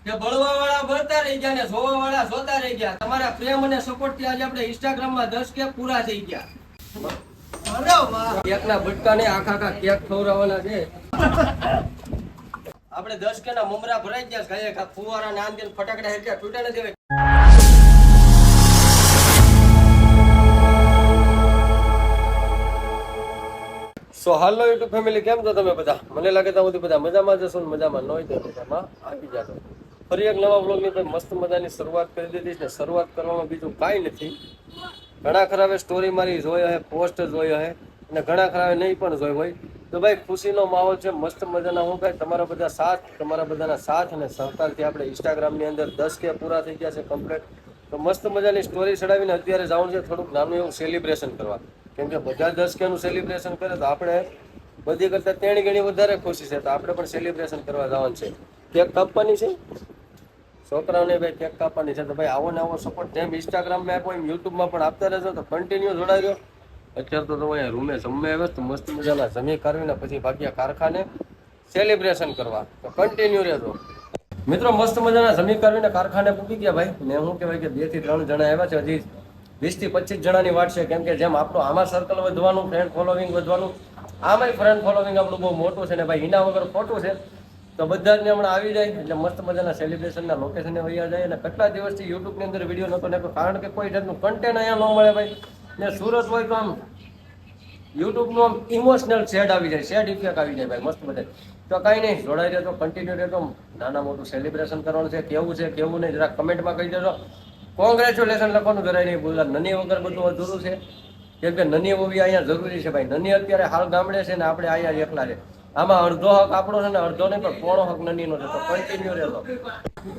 કે બળવા વાળા બળતા રહી ગયા ને જોવા વાળા જોતા રહી ગયા. તમારા પ્રેમ અને સપોર્ટ થી આજે આપણે ઇન્સ્ટાગ્રામ માં 10 કે પૂરા થઈ ગયા. કેક ના બટકા ને આખા કેક ખવડાવવાના છે. આપણે 10 કે ના મમરા ભરાઈ ગયા છે. કઈ ફુવારા નામ દે ફટાકડા હેરક્યા તૂટે નથી હવે. સો હાલો યુટ્યુબ ફેમિલી, કેમ છો તમે બધા? મને લાગે તો બધા મજામાં જશો ને મજામાં ન હોય તો મજામાં આવી જાતો. ફરી એક નવા વ્લોગની ભાઈ મસ્ત મજાની શરૂઆત કરી દીધી છે. શરૂઆત કરવામાં બીજું કાંઈ નથી. ઘણા ખરાબે સ્ટોરી મારી જોઈ હે, પોસ્ટ જોઈ હે અને ઘણા ખરાબે નહીં પણ જોઈ હોય. તો ભાઈ ખુશીનો માહોલ છે મસ્ત મજાના. હું ભાઈ તમારા બધાના સાથ અને સહકારથી આપણે ઇન્સ્ટાગ્રામની અંદર 10 કે પૂરા થઈ ગયા છે કમ્પ્લીટ. તો મસ્ત મજાની સ્ટોરી ચડાવીને અત્યારે જવાનું છે થોડુંક નાનું એવું સેલિબ્રેશન કરવા. કેમ કે બધા 10 કે નું સેલિબ્રેશન કરે તો આપણે બધી કરતા 3 ગણી વધારે ખુશી છે. તો આપણે પણ સેલિબ્રેશન કરવા જવાનું છે. કેક કાપવાની છે છોકરાઓને, ભાઈ કેક કાપવાની છે. તો ભાઈ આવો ને આવો સપોર્ટ જેમ ઇન્સ્ટાગ્રામમાં આપો એમ યુટ્યુબમાં પણ આપતા રહેજો. તો કન્ટિન્યુ જોડાઈ રહ્યો. અત્યારે તો અહીંયા રૂમે જમવા આવ્યો તો મસ્ત મજાના જમી કરવીને પછી ભાગ્યા કારખાને સેલિબ્રેશન કરવા. તો કન્ટિન્યુ રહેજો મિત્રો. મસ્ત મજાના જમી કરવીને કારખાને પૂકી ગયા ભાઈ. ને શું કહેવાય કે 2 થી 3 જણા આવ્યા છે. હજી 20 થી 25 જણાની વાત છે. કેમ કે જેમ આપણું આમાં સર્કલ વધવાનું, ફ્રેન્ડ ફોલોવિંગ વધવાનું, આમાંય ફ્રેન્ડ ફોલોવિંગ આપણું બહુ મોટું છે ને ભાઈ એના વગર ખોટું છે. તો બધા જ હમણાં આવી જાય એટલે મસ્ત મજાના સેલિબ્રેશનના લોકેશને વૈયા જાય. અને કેટલા દિવસથી યુટ્યુબની અંદર વિડીયો નહોતો નાખ્યો કારણ કે કોઈ જાતનું કન્ટેન્ટ અહીંયા ન મળે ભાઈ. ને સુરત હોય તો આમ યુટ્યુબનું આમ ઇમોશનલ શેડ આવી જાય, શેડ ઇફેક્ટ આવી જાય ભાઈ મસ્ત બધા. તો કાંઈ નહીં, જોડાઈ રહેતો, કન્ટિન્યુ રહેતો. નાના મોટું સેલિબ્રેશન કરવાનું છે. કેવું છે કેવું નહીં જરા કમેન્ટમાં કહી દેજો. કોંગ્રેચ્યુલેશન લખવાનું જરાય નહીં ભૂલતા. નની વગર બધું અધૂરું છે. કેમ કે નની હોવી અહીંયા જરૂરી છે ભાઈ. નની અત્યારે હાલ ગામડે છે ને આપણે અહીંયા એકલા છે. આમાં અડધો હક આપણો છે ને અડધો નહીં પણ પોણો હક નનીનો છે. તો કન્ટિન્યુ રહેતો.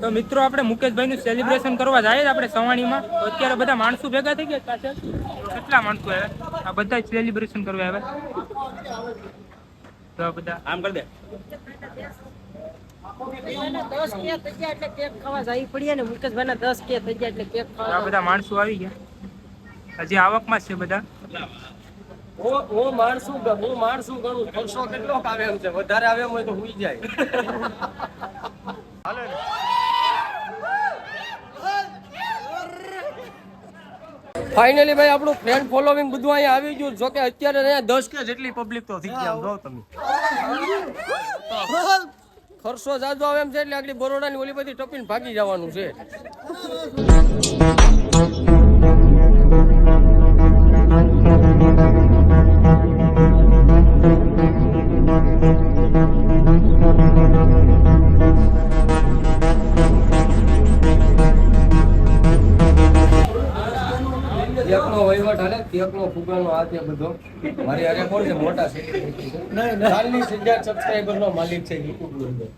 તો મિત્રો આપણે મુકેશભાઈ નું સેલિબ્રેશન કરવા જાય આપણે સવાણીમાં. તો અત્યારે બધા માણસો ભેગા થઈ ગયા પાછળ. કેટલા માણસો આવ્યા? આ બધા સેલિબ્રેશન કરવા આવ્યા. તો બધા આમ કરી દે. 10 કે થઈ ગયા એટલે કેક ખાવા જઈ પડીએ ને. મુકેશભાઈ ના 10 કે થઈ ગયા એટલે કેક ખાવા. આ બધા માણસો આવી ગયા. હજી આવકમાં છે બધા. હું માણસું ગણું. ખર્ચો કેટલો આવે એમ છે. વધારે આવે એમ હોય તો હુઈ જાય. ફાઇનલી ભાઈ આપણું ફ્રેન્ડ ફોલોવિંગ બધું અહીંયા આવી ગયું. જો કે અત્યારે અહીંયા 10 કે જેટલી પબ્લિક તો થઈ ગયા. જો તમે ખર્ચો જાજો આવે એમ છે એટલે આગળ બરોડાની ઓલી બધી ટપીને ભાગી જવાનું છે. કેકનો વહીવટ હાલે, કેકનો ફુગાનો આ તે બધો. મારી હારે કોણ છે? મોટા સેલિબ્રિટી છે. 40,000 સબસ્ક્રાઇબરનો માલિક છે યુટ્યુબ અંદર.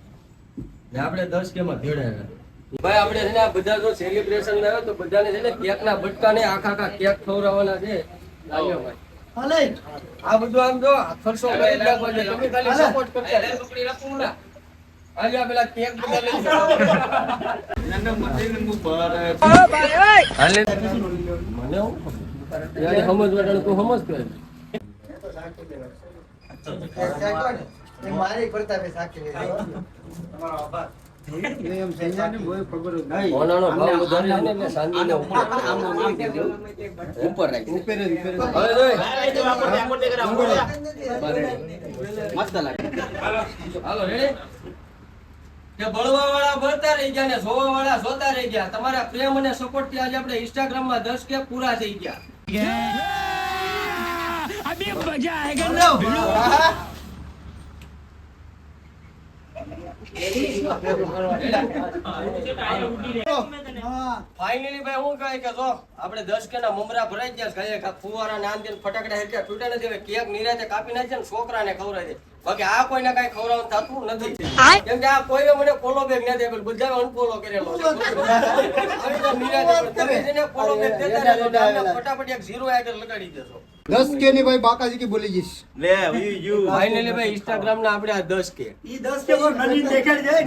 ને આપણે 10 કે માં ભેળાયા. ભાઈ આપણે છે ને આ બધા જો સેલિબ્રેશન આવ્યો તો બધાને છે ને કેકના બટકા ને આખા કેક ખવડાવવાના છે. આવ્યો ભાઈ. આ બધું આમ જો ખર્ચો કરી નાખવા છે. તમે ખાલી સપોર્ટ કરતા રહો. આજે પેલા કેક બધા લઈ જાઓ. હાલે મને યાર સમજવાડે તું સમજ કે મારી કરતા બે સાચી લે તમારો આભાર. એમ સંજાને કોઈ ખબર જ નહીં. ઓનાનો ભાવ વધારે છે ને એટલે શાંતિને ઉપર રાખી. ઉપર હવે જોઈ મસ્ત લાગે. હાલો રેડી. કે બળવા વાળા બળતા રહી ગયા ને જોવા વાળા જોતા રહી ગયા. તમારા પ્રેમ અને સપોર્ટ થી આજે આપણે ઇન્સ્ટાગ્રામ માં 10 કે પૂરા થઈ ગયા. અભી મજા આયેગા. ફાઇનલી ભાઈ હું કહે કે જો આપણે 10 કે ના મમરા ભરાઈ ગયા છે. ફુવારા નામ દે ફટાકડા હેરક્યા તૂટે નથી હવે. કેક નિરાતે કાપી નાખે ને છોકરાને ખવડાવી દે. બાકી આ કોઈને કઈ ખવડાવવાનું થતું નથી. કેમ કે આ કોઈએ મને ફોલો બેક નથી આપ્યો. બધા અનફોલો કરેલો છે. તમે જેને ફોલો બેક દેતા રહેજો ફટાફટ એક 0 આગળ લગાડી દેજો. 10 કે ની ભાઈ બાકાજી की બોલી જઈશ. લે યુ ફાઇનલી ભાઈ ઇન્સ્ટાગ્રામ ના આપણે આ 10 કે ઈ 10 કે પર નની દેખાડી જાય.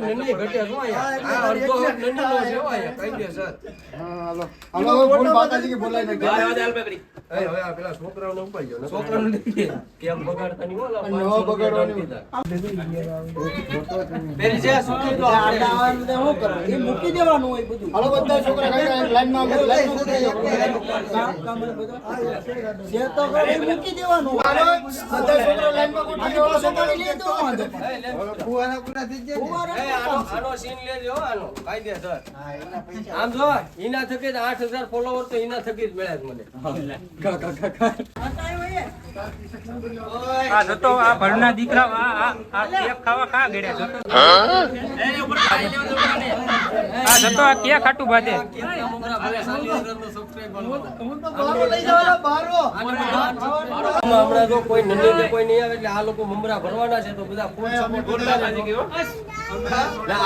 નની ઘટ્યા શું આયા? આ અડધો હક નંદીનો છે હો આયા, કાયદેસર. હાલો હાલો ફૂલ માતાજી કે બોલાય ને હવે આ પેલા છોકરાઓને ઉપાડી જાઓ. છોકરાઓને નહીં. કેમ બગાડતા નહીં હો, લા, ન 500 બગાડવાની. રૂપિયા પેલી જે સુકી તો આપણે શું કરો એ મૂકી દેવાનું હોય બધું. હાલો બધા છોકરા કઈ લાઈનમાં લાઈનમાં છે તો એ મૂકી દેવાનું. હાલો બધા છોકરા લાઈનમાં ગોઠવી દેવા સંભાળી લે તો વાંધો. ફુવારા પૂરા થઈ જાય. એ આનો સીન લેજો હો, આનો કાયદેસર. આમ જો ઈના થકી જ 8000 ફોલોવર તો ઈના થકી જ મળ્યા છે મને. આ જતો આ ભરના દીકરા આ કેક ખાવા ખા ગડ્યા જતો આ જતો આ કેક ખાટું બાદે કેકના મમરા ભલે 40,000 નો સબસ્ક્રાઇબર હું તો બારો લઈ જવાના બારો. હમણાં જો કોઈ નંદી કે કોઈ નહીં આવે એટલે આ લોકો મમરા ભરવાના છે તો બધા ફૂલ સપોર્ટ કરતા રહેજો.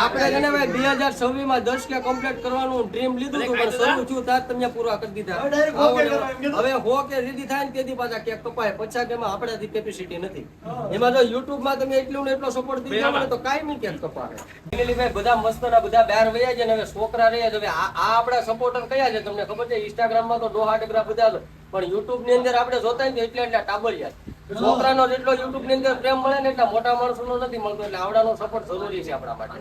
આપણે છે ને ભાઈ 2026 માં 10 કે કમ્પ્લીટ કરવાનું ડ્રીમ લીધું હતું પણ શરૂ થયું તાર તમે પૂરા કરી દીધા. હવે હો કે રીધી થાય ને તેથી પાછા કેક કપાય પછા કે એમાં આપણાથી કેપેસિટી નથી. એમાં જો YouTube માં તમે એટલું ને એટલો સપોર્ટ દીધો ને તો કાઈ નહીં કેક કપાય. ફેમિલી ભાઈ બધા મસ્તના બધા બહાર વયા છે ને હવે છોકરા રહ્યા છે. હવે આ આપણા સપોર્ટર કયા છે તમને ખબર છે? Instagram માં તો ડોહા ડગરા બધા છે પણ YouTube ની અંદર આપણે જોતા ને એટલે ટાબરિયા. છોકરાનો જેટલો YouTube ની અંદર પ્રેમ મળે ને એટલા મોટા માણસોનો નથી મળતો એટલે આવડાનો સપોર્ટ જરૂરી છે આપણા માટે.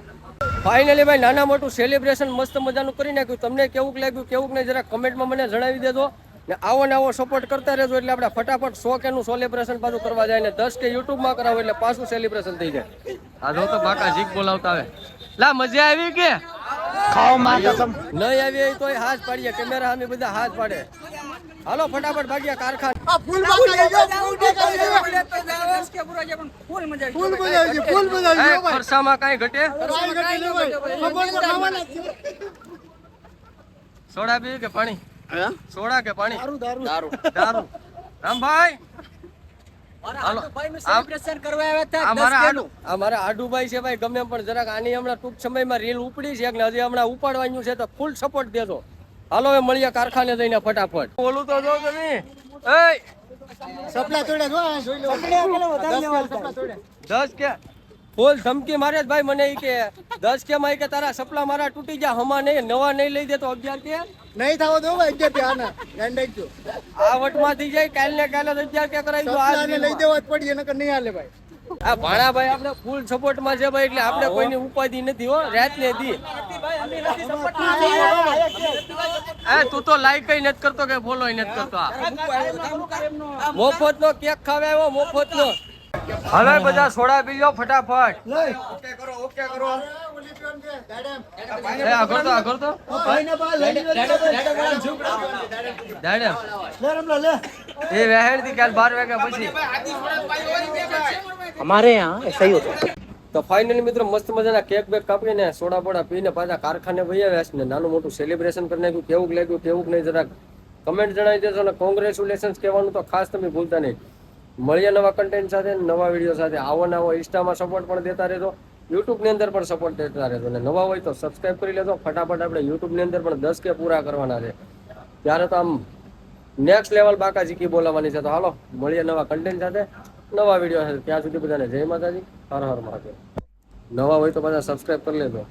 ફાઇનલી ભાઈ નાના મોટું સેલિબ્રેશન મસ્ત મજાનું કરી નાખ્યું. તમને કેવું લાગ્યું કેવું નહીં જરા કમેન્ટમાં મને જણાવી દેજો ને આવો ને આવો સપોર્ટ કરતા રહેજો એટલે આપણે ફટાફટ 100 કે નું સેલિબ્રેશન પાછું કરવા જાય ને 10 કે YouTube માં કરાવો એટલે પાછું સેલિબ્રેશન થઈ જાય. આ જો તો બાકા જીક બોલાવતા આવે. લા મજા આવી કે ખાઓ માં કસમ નહીં આવી તોય હાથ પાડીએ કેમેરા સામે બધા હાથ પાડે. હાલો ફટાફટ ભાગ્યા કારખાના. આ ફૂલ બાકા લઈ જાઓ ફૂલ બાકા લઈ જાઓ. ફૂલ મજા આવી ફૂલ મજા આવી એ ખર્ચામાં કાંઈ ઘટે? કાઈ ઘટી લે ભાઈ ખબર તો ખાવાના જ છે. સોડા પી કે પાણી? સોડા કે પાણી? દારૂ દારૂ. રામભાઈ હાલો. આ મારા આડુભાઈ છે ભાઈ ગમે એમ પણ જરાક આની હમણાં ટૂંક સમયમાં રીલ ઉપડી છે એટલે હજી હમણાં ઉપાડવાનું છે તો ફૂલ સપોર્ટ દેજો. હાલો હવે મળીએ કારખાને જઈને ફટાફટ. બોલું તો જો તમે એ સપલા તોડ્યા જો આ જોઈ લો. સપલા તોડ્યા. 10 કે ફૂલ ધમકી મારે જ ભાઈ મને ઈ કે 10 કે માં કે તારા સપલા મારા તૂટી જા હમા નહીં નવા નહીં લઈ દે તો 11 કે નહીં થાવો દો ભાઈ 11 થી આના ધ્યાન રાખજો. આ વટમાંથી જાય કાલ ને કાલે 11 કે કરાવી દો. સપલાને લઈ દેવા જ પડી નકર નહીં હાલે ભાઈ. આ ભાણાભાઈ આપણે ફૂલ સપોર્ટ માં છે ભાઈ એટલે આપણે કોઈની ઉપાધિ નથી હો રાત ને દી. એ તું તો લાઈક કઈ નથી કરતો કે ફોલો નથી કરતો. મફત નો કેક ખાવે આવ્યો મફત નો. હવે બધા સોડા પી લો ફટાફટ. ઓકે કરો ઓલી પેન કે દાડમ એ આગળ તો ભાઈ ને બા લઈ લે દાડમ લે રમલા લે. એ વહેણ થી કાલ 12 વાગ્યા પછી हमारे यहाँ ऐसा ही होता है. તો ફાઇનલી મિત્રો મસ્ત મજાના કેક બેક કાપીને સોડા બોડા પીને પાછા કારખાને વહી આવ્યા છે ને નાનું મોટું સેલિબ્રેશન કરી નાખ્યું. કેવું લાગ્યું કેવું નહીં જરાક કમેન્ટ જણાવી દેજો અને કોંગ્રેચ્યુલેશન્સ કહેવાનું તો ખાસ તમે ભૂલતા નહીં. મળીએ નવા કન્ટેન્ટ સાથે નવા વિડીયો સાથે. આવો ને આવો ઇન્સ્ટામાં સપોર્ટ પણ દેતા રહેજો YouTube ની અંદર પણ સપોર્ટ દેતા રહેજો અને નવા હોય તો સબસ્ક્રાઇબ કરી લેજો ફટાફટ. આપણે YouTube ની અંદર પણ 10 કે પૂરા કરવાના છે ત્યારે તો આમ નેક્સ્ટ લેવલ બાકા જીકી બોલાવવાની છે. તો હાલો મળીએ નવા કન્ટેન્ટ સાથે નવા વિડીયો સાથે. ત્યાં સુધી બધાને જય માતાજી હર હર મહાદેવ. નવા હોય તો પાછા સબસ્ક્રાઇબ કરી લેજો.